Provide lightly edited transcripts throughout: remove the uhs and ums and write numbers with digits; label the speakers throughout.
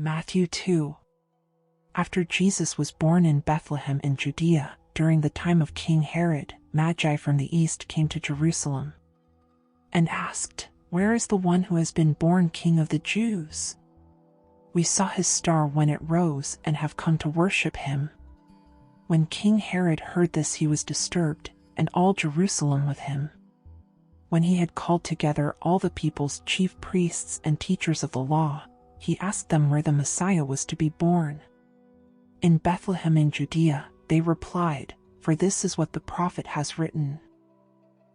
Speaker 1: Matthew 2. After Jesus was born in Bethlehem in Judea, during the time of King Herod, Magi from the east came to Jerusalem and asked, "Where is the one who has been born King of the Jews? We saw his star when it rose and have come to worship him." When King Herod heard this, he was disturbed, and all Jerusalem with him. When he had called together all the people's chief priests and teachers of the law, he asked them where the Messiah was to be born. "In Bethlehem in Judea," they replied, "for this is what the prophet has written.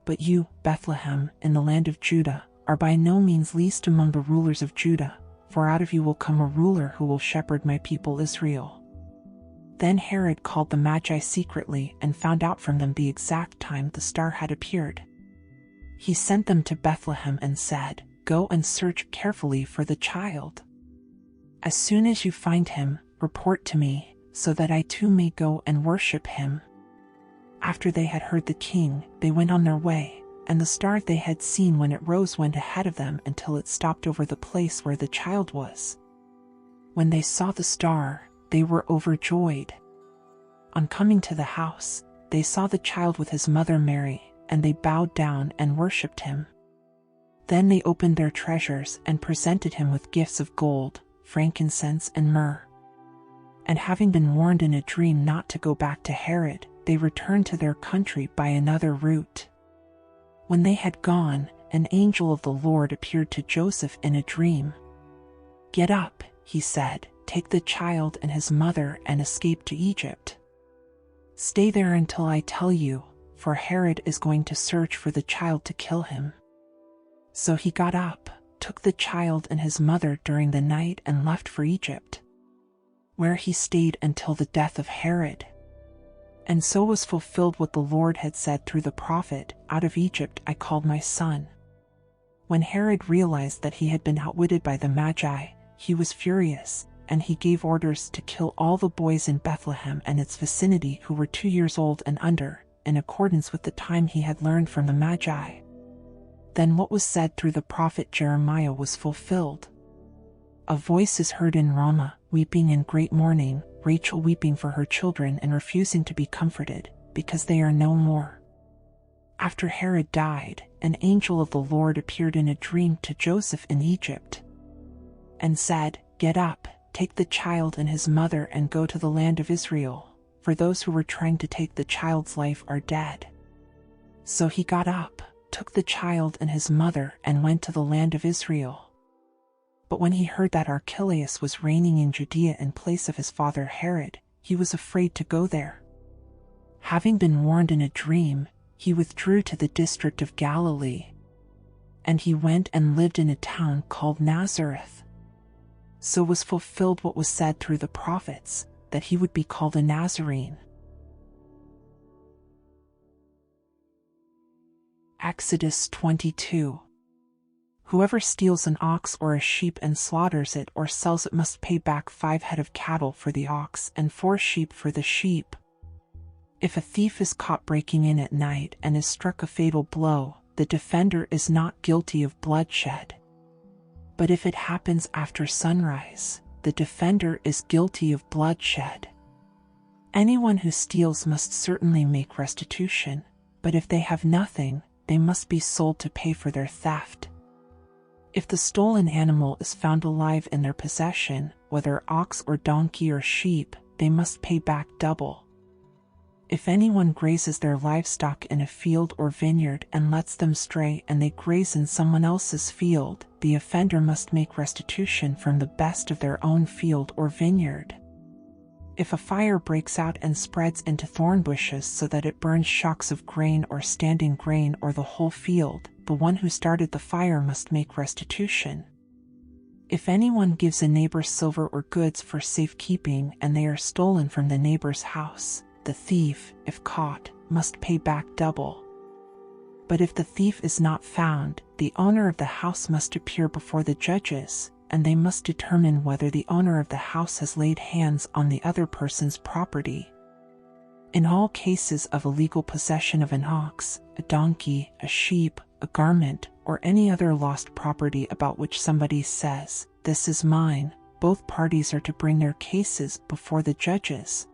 Speaker 1: But you, Bethlehem, in the land of Judah, are by no means least among the rulers of Judah, for out of you will come a ruler who will shepherd my people Israel." Then Herod called the Magi secretly and found out from them the exact time the star had appeared. He sent them to Bethlehem and said, "Go and search carefully for the child. As soon as you find him, report to me, so that I too may go and worship him." After they had heard the king, they went on their way, and the star they had seen when it rose went ahead of them until it stopped over the place where the child was. When they saw the star, they were overjoyed. On coming to the house, they saw the child with his mother Mary, and they bowed down and worshipped him. Then they opened their treasures and presented him with gifts of gold, frankincense, and myrrh. And having been warned in a dream not to go back to Herod, they returned to their country by another route. When they had gone, an angel of the Lord appeared to Joseph in a dream. "Get up," he said, "take the child and his mother and escape to Egypt. Stay there until I tell you, for Herod is going to search for the child to kill him." So he got up, took the child and his mother during the night and left for Egypt, where he stayed until the death of Herod. And so was fulfilled what the Lord had said through the prophet, "Out of Egypt I called my son." When Herod realized that he had been outwitted by the Magi, he was furious, and he gave orders to kill all the boys in Bethlehem and its vicinity who were 2 years old and under, in accordance with the time he had learned from the Magi. Then what was said through the prophet Jeremiah was fulfilled. "A voice is heard in Ramah, weeping in great mourning, Rachel weeping for her children and refusing to be comforted, because they are no more." After Herod died, an angel of the Lord appeared in a dream to Joseph in Egypt and said, "Get up, take the child and his mother and go to the land of Israel, for those who were trying to take the child's life are dead." So he got up, took the child and his mother and went to the land of Israel. But when he heard that Archelaus was reigning in Judea in place of his father Herod, he was afraid to go there. Having been warned in a dream, he withdrew to the district of Galilee. And he went and lived in a town called Nazareth. So was fulfilled what was said through the prophets, that he would be called a Nazarene. Exodus 22. Whoever steals an ox or a sheep and slaughters it or sells it must pay back 5 head of cattle for the ox and 4 sheep for the sheep. If a thief is caught breaking in at night and is struck a fatal blow, the defender is not guilty of bloodshed. But if it happens after sunrise, the defender is guilty of bloodshed. Anyone who steals must certainly make restitution, but if they have nothing, they must be sold to pay for their theft. If the stolen animal is found alive in their possession, whether ox or donkey or sheep, they must pay back double. If anyone grazes their livestock in a field or vineyard and lets them stray and they graze in someone else's field, the offender must make restitution from the best of their own field or vineyard. If a fire breaks out and spreads into thorn bushes so that it burns shocks of grain or standing grain or the whole field, the one who started the fire must make restitution. If anyone gives a neighbor silver or goods for safekeeping and they are stolen from the neighbor's house, the thief, if caught, must pay back double. But if the thief is not found, the owner of the house must appear before the judges, and they must determine whether the owner of the house has laid hands on the other person's property. In all cases of illegal possession of an ox, a donkey, a sheep, a garment, or any other lost property about which somebody says, "This is mine," both parties are to bring their cases before the judges.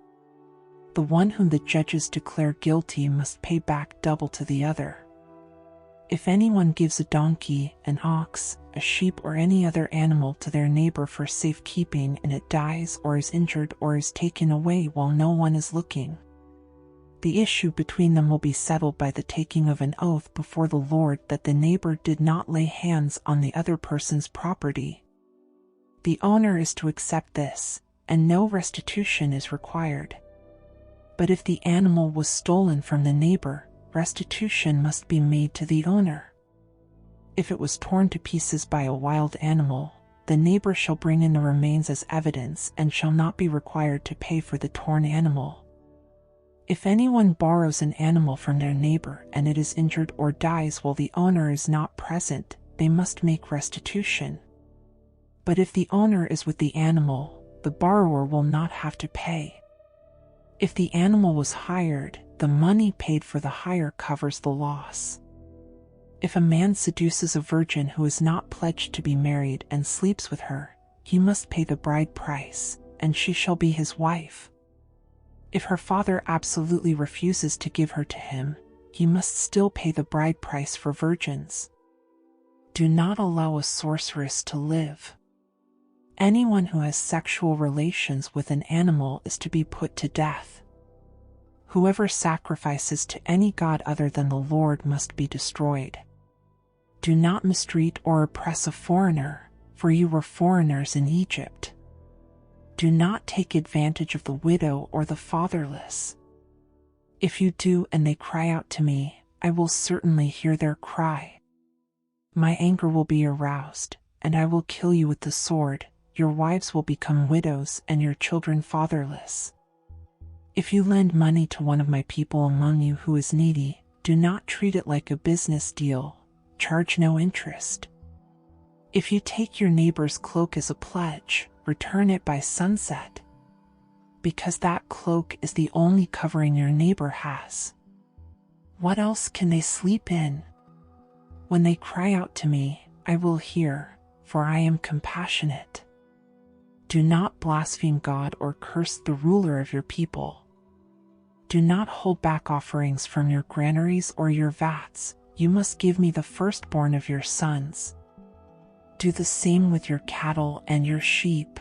Speaker 1: The one whom the judges declare guilty must pay back double to the other. If anyone gives a donkey, an ox, a sheep, or any other animal to their neighbor for safekeeping and it dies or is injured or is taken away while no one is looking, the issue between them will be settled by the taking of an oath before the Lord that the neighbor did not lay hands on the other person's property. The owner is to accept this, and no restitution is required. But if the animal was stolen from the neighbor, restitution must be made to the owner. If it was torn to pieces by a wild animal, the neighbor shall bring in the remains as evidence and shall not be required to pay for the torn animal. If anyone borrows an animal from their neighbor and it is injured or dies while the owner is not present, they must make restitution. But if the owner is with the animal, the borrower will not have to pay. If the animal was hired, the money paid for the hire covers the loss. If a man seduces a virgin who is not pledged to be married and sleeps with her, he must pay the bride price, and she shall be his wife. If her father absolutely refuses to give her to him, he must still pay the bride price for virgins. Do not allow a sorceress to live. Anyone who has sexual relations with an animal is to be put to death. Whoever sacrifices to any god other than the Lord must be destroyed. Do not mistreat or oppress a foreigner, for you were foreigners in Egypt. Do not take advantage of the widow or the fatherless. If you do and they cry out to me, I will certainly hear their cry. My anger will be aroused, and I will kill you with the sword. Your wives will become widows and your children fatherless. If you lend money to one of my people among you who is needy, do not treat it like a business deal. Charge no interest. If you take your neighbor's cloak as a pledge, return it by sunset, because that cloak is the only covering your neighbor has. What else can they sleep in? When they cry out to me, I will hear, for I am compassionate. Do not blaspheme God or curse the ruler of your people. Do not hold back offerings from your granaries or your vats. You must give me the firstborn of your sons. Do the same with your cattle and your sheep.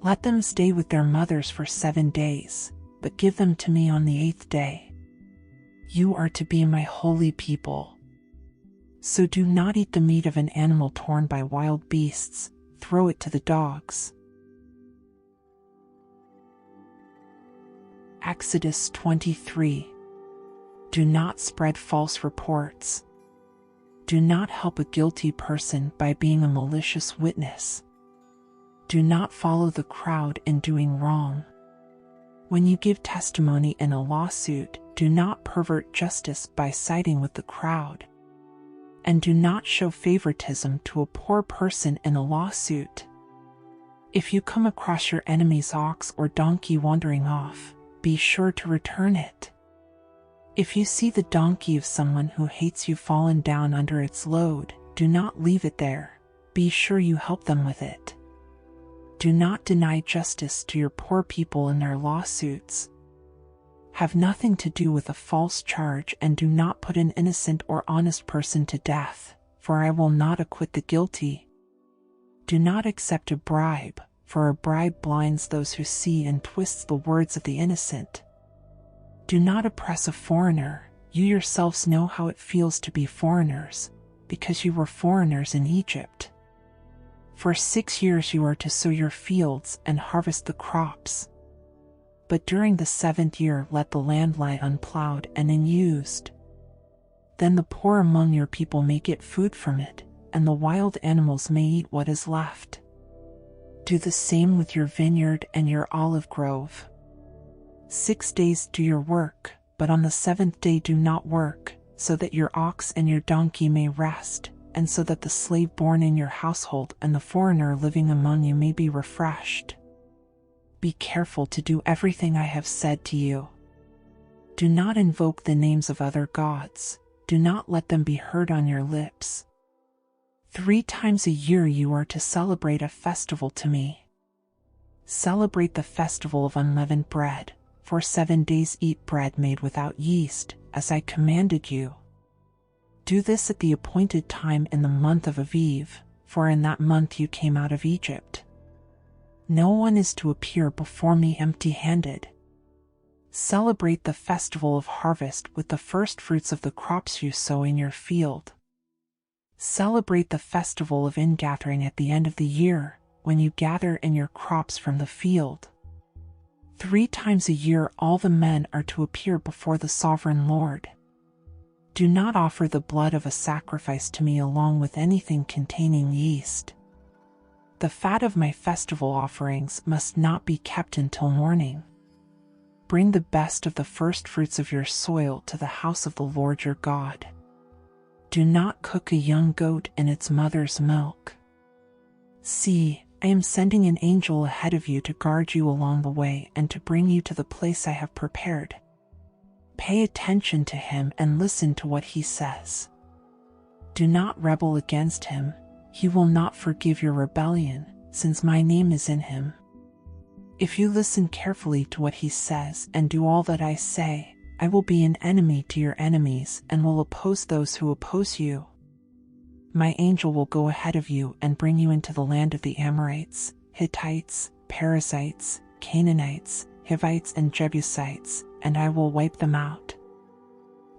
Speaker 1: Let them stay with their mothers for 7 days, but give them to me on the 8th day. You are to be my holy people. So do not eat the meat of an animal torn by wild beasts. Throw it to the dogs. Exodus 23. Do not spread false reports. Do not help a guilty person by being a malicious witness. Do not follow the crowd in doing wrong. When you give testimony in a lawsuit, do not pervert justice by siding with the crowd. And do not show favoritism to a poor person in a lawsuit. If you come across your enemy's ox or donkey wandering off, be sure to return it. If you see the donkey of someone who hates you fallen down under its load, do not leave it there. Be sure you help them with it. Do not deny justice to your poor people in their lawsuits. Have nothing to do with a false charge and do not put an innocent or honest person to death, for I will not acquit the guilty. Do not accept a bribe, for a bribe blinds those who see and twists the words of the innocent. Do not oppress a foreigner. You yourselves know how it feels to be foreigners, because you were foreigners in Egypt. For 6 years you are to sow your fields and harvest the crops. But during the 7th year let the land lie unplowed and unused. Then the poor among your people may get food from it, and the wild animals may eat what is left. Do the same with your vineyard and your olive grove. 6 days do your work, but on the 7th day do not work, so that your ox and your donkey may rest, and so that the slave born in your household and the foreigner living among you may be refreshed. Be careful to do everything I have said to you. Do not invoke the names of other gods. Do not let them be heard on your lips. 3 times a year you are to celebrate a festival to me. Celebrate the festival of unleavened bread. For 7 days eat bread made without yeast, as I commanded you. Do this at the appointed time in the month of Aviv, for in that month you came out of Egypt. No one is to appear before me empty-handed. Celebrate the festival of harvest with the first fruits of the crops you sow in your field. Celebrate the festival of ingathering at the end of the year, when you gather in your crops from the field. 3 times a year all the men are to appear before the sovereign Lord. Do not offer the blood of a sacrifice to me along with anything containing yeast. The fat of my festival offerings must not be kept until morning. Bring the best of the first fruits of your soil to the house of the Lord your God. Do not cook a young goat in its mother's milk. See, I am sending an angel ahead of you to guard you along the way and to bring you to the place I have prepared. Pay attention to him and listen to what he says. Do not rebel against him. He will not forgive your rebellion, since my name is in him. If you listen carefully to what he says and do all that I say, I will be an enemy to your enemies and will oppose those who oppose you. My angel will go ahead of you and bring you into the land of the Amorites, Hittites, Perizzites, Canaanites, Hivites, and Jebusites, and I will wipe them out.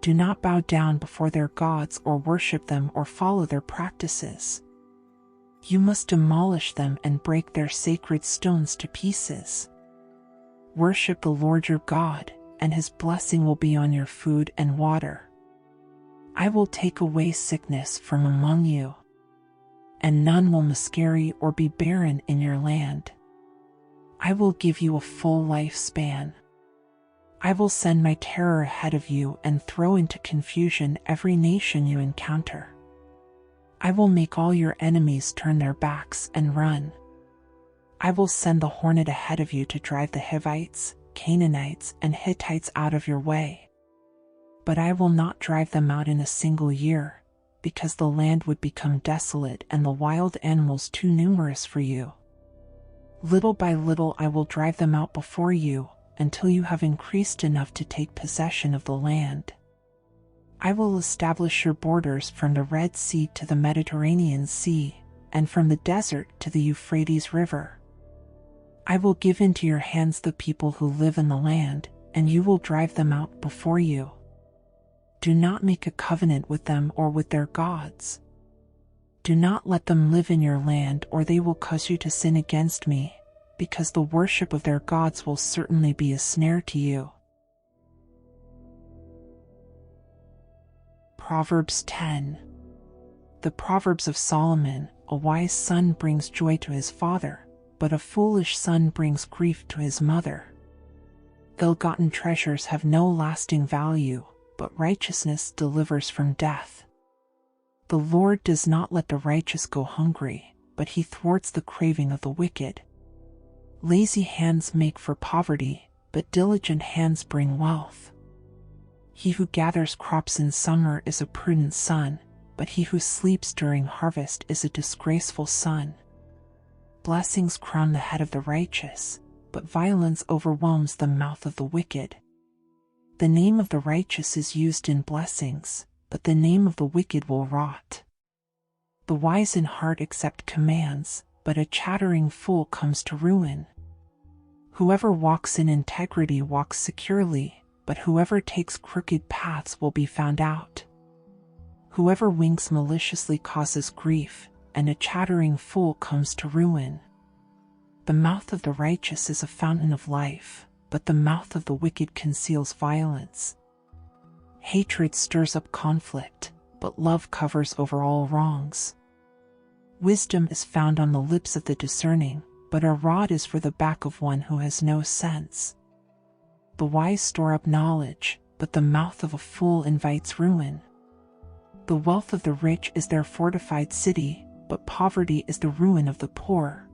Speaker 1: Do not bow down before their gods or worship them or follow their practices. You must demolish them and break their sacred stones to pieces. Worship the Lord your God, and his blessing will be on your food and water. I will take away sickness from among you, and none will miscarry or be barren in your land. I will give you a full lifespan. I will send my terror ahead of you and throw into confusion every nation you encounter. I will make all your enemies turn their backs and run. I will send the hornet ahead of you to drive the Hivites, Canaanites, and Hittites out of your way. But I will not drive them out in a single year, because the land would become desolate and the wild animals too numerous for you. Little by little I will drive them out before you, until you have increased enough to take possession of the land. I will establish your borders from the Red Sea to the Mediterranean Sea, and from the desert to the Euphrates River. I will give into your hands the people who live in the land, and you will drive them out before you. Do not make a covenant with them or with their gods. Do not let them live in your land, or they will cause you to sin against me, because the worship of their gods will certainly be a snare to you. Proverbs 10. The Proverbs of Solomon: a wise son brings joy to his father, but a foolish son brings grief to his mother. Ill-gotten treasures have no lasting value, but righteousness delivers from death. The Lord does not let the righteous go hungry, but he thwarts the craving of the wicked. Lazy hands make for poverty, but diligent hands bring wealth. He who gathers crops in summer is a prudent son, but he who sleeps during harvest is a disgraceful son. Blessings crown the head of the righteous, but violence overwhelms the mouth of the wicked. The name of the righteous is used in blessings, but the name of the wicked will rot. The wise in heart accept commands, but a chattering fool comes to ruin. Whoever walks in integrity walks securely, but whoever takes crooked paths will be found out. Whoever winks maliciously causes grief, and a chattering fool comes to ruin. The mouth of the righteous is a fountain of life, but the mouth of the wicked conceals violence. Hatred stirs up conflict, but love covers over all wrongs. Wisdom is found on the lips of the discerning, but a rod is for the back of one who has no sense. The wise store up knowledge, but the mouth of a fool invites ruin. The wealth of the rich is their fortified city, but poverty is the ruin of the poor.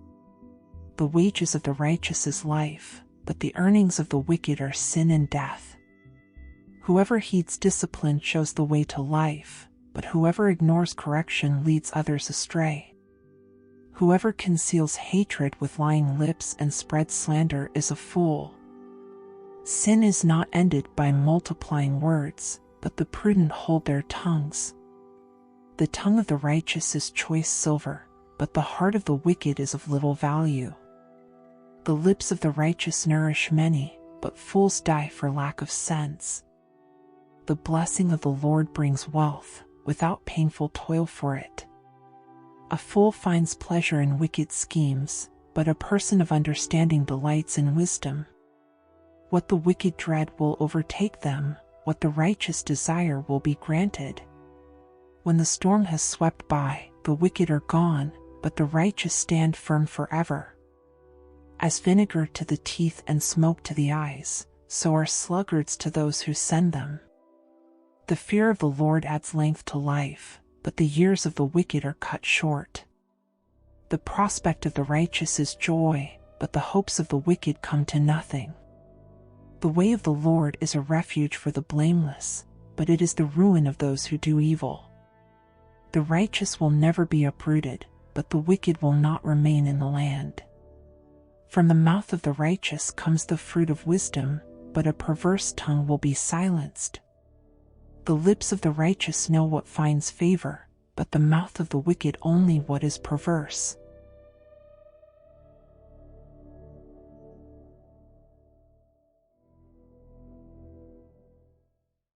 Speaker 1: The wages of the righteous is life, but the earnings of the wicked are sin and death. Whoever heeds discipline shows the way to life, but whoever ignores correction leads others astray. Whoever conceals hatred with lying lips and spreads slander is a fool. Sin is not ended by multiplying words, but the prudent hold their tongues. The tongue of the righteous is choice silver, but the heart of the wicked is of little value. The lips of the righteous nourish many, but fools die for lack of sense. The blessing of the Lord brings wealth, without painful toil for it. A fool finds pleasure in wicked schemes, but a person of understanding delights in wisdom. What the wicked dread will overtake them, what the righteous desire will be granted. When the storm has swept by, the wicked are gone, but the righteous stand firm forever. As vinegar to the teeth and smoke to the eyes, so are sluggards to those who send them. The fear of the Lord adds length to life, but the years of the wicked are cut short. The prospect of the righteous is joy, but the hopes of the wicked come to nothing. The way of the Lord is a refuge for the blameless, but it is the ruin of those who do evil. The righteous will never be uprooted, but the wicked will not remain in the land. From the mouth of the righteous comes the fruit of wisdom, but a perverse tongue will be silenced. The lips of the righteous know what finds favor, but the mouth of the wicked only what is perverse.